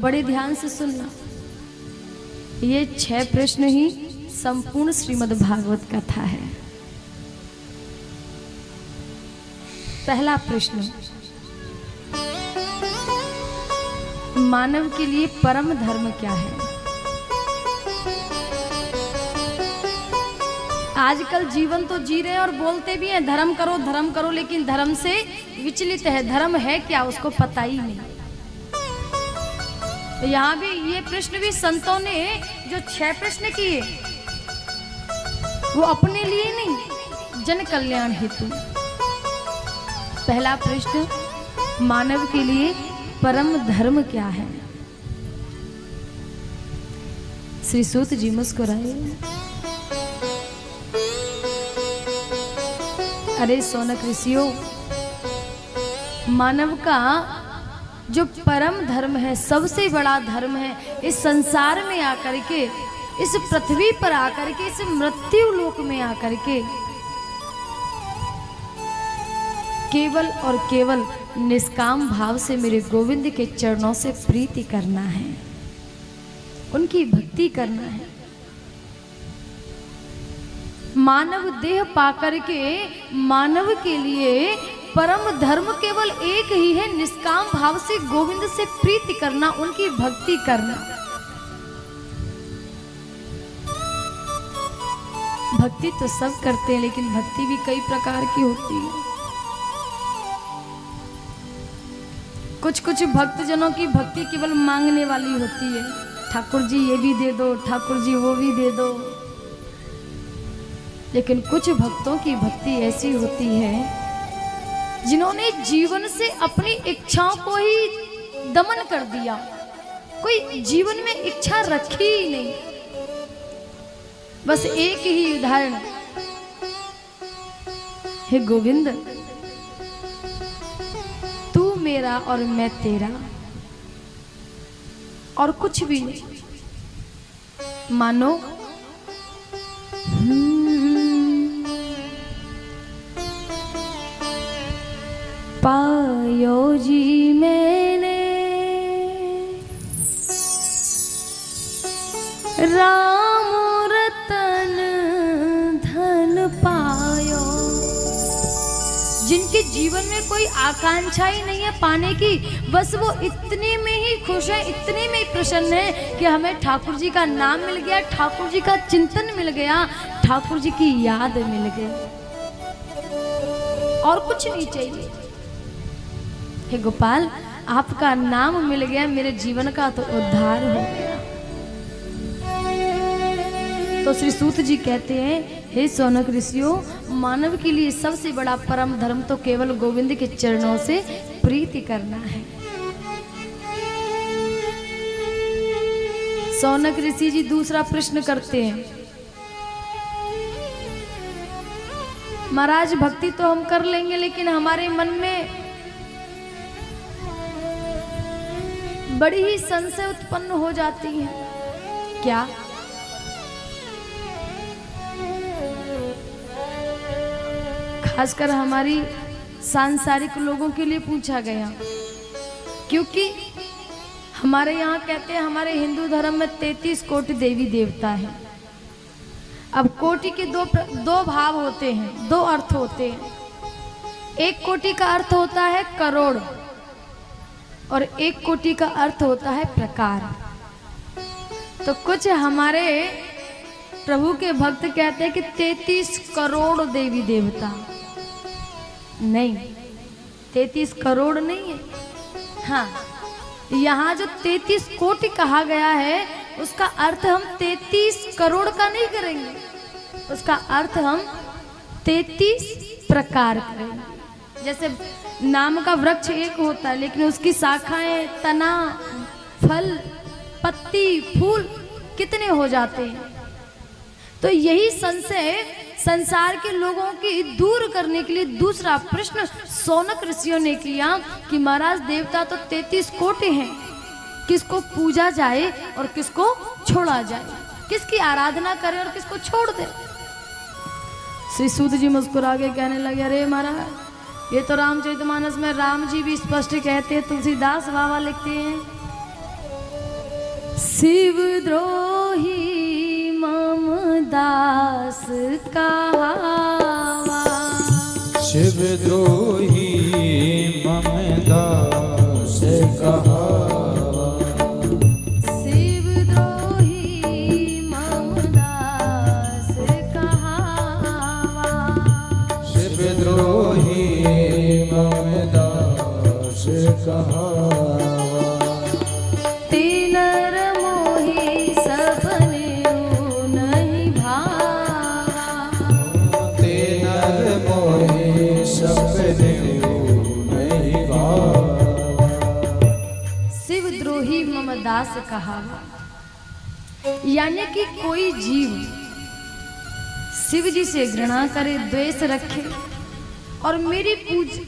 बड़े ध्यान से सुनना। ये 6 प्रश्न ही संपूर्ण श्रीमद् भागवत कथा है। पहला प्रश्न, मानव के लिए परम धर्म क्या है? आजकल जीवन तो जी रहे हैं और बोलते भी हैं धर्म करो, लेकिन धर्म से विचलित है। धर्म है क्या उसको पता ही नहीं। तो यहाँ भी ये प्रश्न भी संतों ने जो 6 प्रश्न किए वो अपने लिए नहीं, जन कल्याण हेतु। पहला प्रश्न, मानव के लिए परम धर्म क्या है? श्री सूत जी मुस्कुराए। अरे सौनक ऋषियों, मानव का जो परम धर्म है, सबसे बड़ा धर्म है, इस संसार में आकर के, इस पृथ्वी पर आकर के, इस मृत्यु लोक में आकर के केवल और केवल निष्काम भाव से मेरे गोविंद के चरणों से प्रीति करना है, उनकी भक्ति करना है। मानव देह पाकर के मानव के लिए परम धर्म केवल एक ही है, निष्काम भाव से गोविंद से प्रीति करना, उनकी भक्ति करना। भक्ति तो सब करते हैं, लेकिन भक्ति भी कई प्रकार की होती है। कुछ कुछ भक्तजनों की भक्ति केवल मांगने वाली होती है, ठाकुर जी ये भी दे दो, ठाकुर जी वो भी दे दो। लेकिन कुछ भक्तों की भक्ति ऐसी होती है जिन्होंने जीवन से अपनी इच्छाओं को ही दमन कर दिया, कोई जीवन में इच्छा रखी ही नहीं। बस एक ही उदाहरण, हे गोविंद तू मेरा और मैं तेरा, और कुछ भी नहीं। मानो पायो जी मैंने राम रतन धन पायो। जिनके जीवन में कोई आकांक्षा ही नहीं है पाने की, बस वो इतने में ही खुश है, इतने में ही प्रसन्न है कि हमें ठाकुर जी का नाम मिल गया, ठाकुर जी का चिंतन मिल गया, ठाकुर जी की याद मिल गई, और कुछ नहीं चाहिए। हे गोपाल, आपका नाम मिल गया, मेरे जीवन का तो उद्धार हो गया। तो श्री सूत जी कहते हैं, हे सौनक ऋषियों, मानव के लिए सबसे बड़ा परम धर्म तो केवल गोविंद के चरणों से प्रीति करना है। सौनक ऋषि जी दूसरा प्रश्न करते हैं, महाराज भक्ति तो हम कर लेंगे, लेकिन हमारे मन में बड़ी ही संशय उत्पन्न हो जाती है। क्या? खासकर हमारी सांसारिक लोगों के लिए पूछा गया, क्योंकि हमारे यहाँ कहते हैं, हमारे हिंदू धर्म में 33 कोटि देवी देवता है। अब कोटि के दो भाव होते हैं, 2 अर्थ होते हैं। एक कोटि का अर्थ होता है करोड़, और एक कोटि का अर्थ होता है प्रकार। तो कुछ हमारे प्रभु के भक्त कहते हैं कि 33 करोड़ देवी देवता। नहीं, 33 करोड़ नहीं है। हाँ, यहाँ जो 33 कोटि कहा गया है, उसका अर्थ हम 33 करोड़ का नहीं करेंगे, उसका अर्थ हम 33 प्रकार करेंगे। जैसे नाम का वृक्ष एक होता है, लेकिन उसकी शाखाएं, तना, फल, पत्ती, फूल कितने हो जाते हैं। तो यही संशय संसार के लोगों की दूर करने के लिए दूसरा प्रश्न सौनक ऋषियों ने किया कि महाराज देवता तो 33 कोटि हैं, किसको पूजा जाए और किसको छोड़ा जाए, किसकी आराधना करें और किसको छोड़ दे। श्री सूत जी मुस्कुरा के कहने लगे, अरे महाराज, ये तो रामचरितमानस में राम जी भी स्पष्ट कहते हैं, तुलसीदास बाबा लिखते हैं शिवद्रोही मम दास कहावा। शिवद्रोही मम दास कहावा। शिवद्रोही मम दास कहावा। शिवद्रोही मम दास कहावा। तीनर मोहि सपने नहीं भावा। तीनर मोहि सपने नहीं भावा। शिवद्रोही मम दास कहावा, यानी कि कोई जीव शिव जी से घृणा करे, द्वेष रखे और मेरी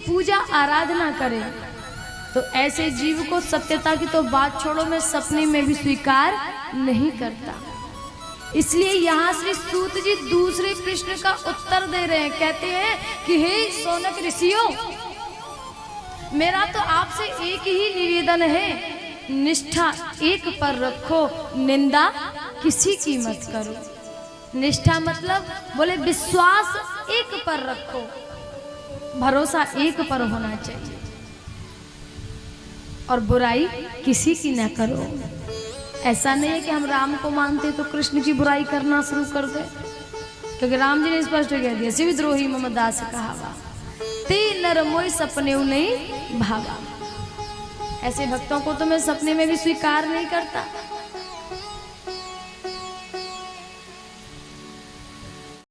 पूजा आराधना करे, तो ऐसे जीव को सत्यता की तो बात छोड़ो, मैं सपने में भी स्वीकार नहीं करता। इसलिए यहाँ श्री सूत जी दूसरे प्रश्न का उत्तर दे रहे हैं। कहते हैं कि हे शौनक ऋषियों, मेरा तो आपसे एक ही निवेदन है, निष्ठा एक पर रखो, निंदा किसी की मत करो। निष्ठा मतलब बोले विश्वास एक पर रखो, भरोसा एक पर होना चाहिए और बुराई किसी की ना करो। ऐसा नहीं है कि हम राम को मानते तो कृष्ण की बुराई करना शुरू कर दे, क्योंकि राम जी ने स्पष्ट कह दिया शिवद्रोही मम दास कहावा, ते नर मोय सपने नहीं भावा। ऐसे भक्तों को तो मैं सपने में भी स्वीकार नहीं करता।